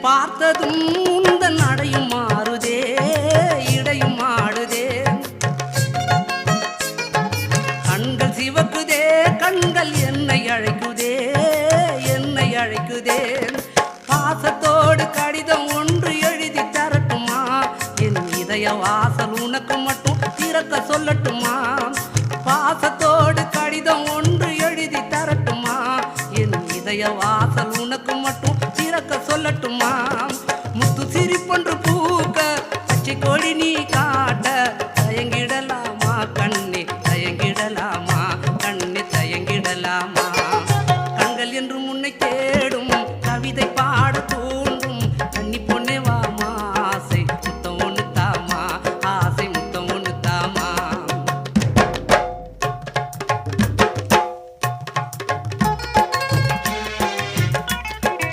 பார்த்ததும் உந்தன் நடையும் மாறுதே இடையும் ஆடுதே கண்கள் சிவக்குதே கண்கள் என்னை அழைக்குதே என்னை அழைக்குதே பாசத்தோடு கடிதம் ஒன்று எழுதி தரட்டுமா என் இதய வாசல் உனக்கு மட்டும் திறக்க சொல்லட்டும்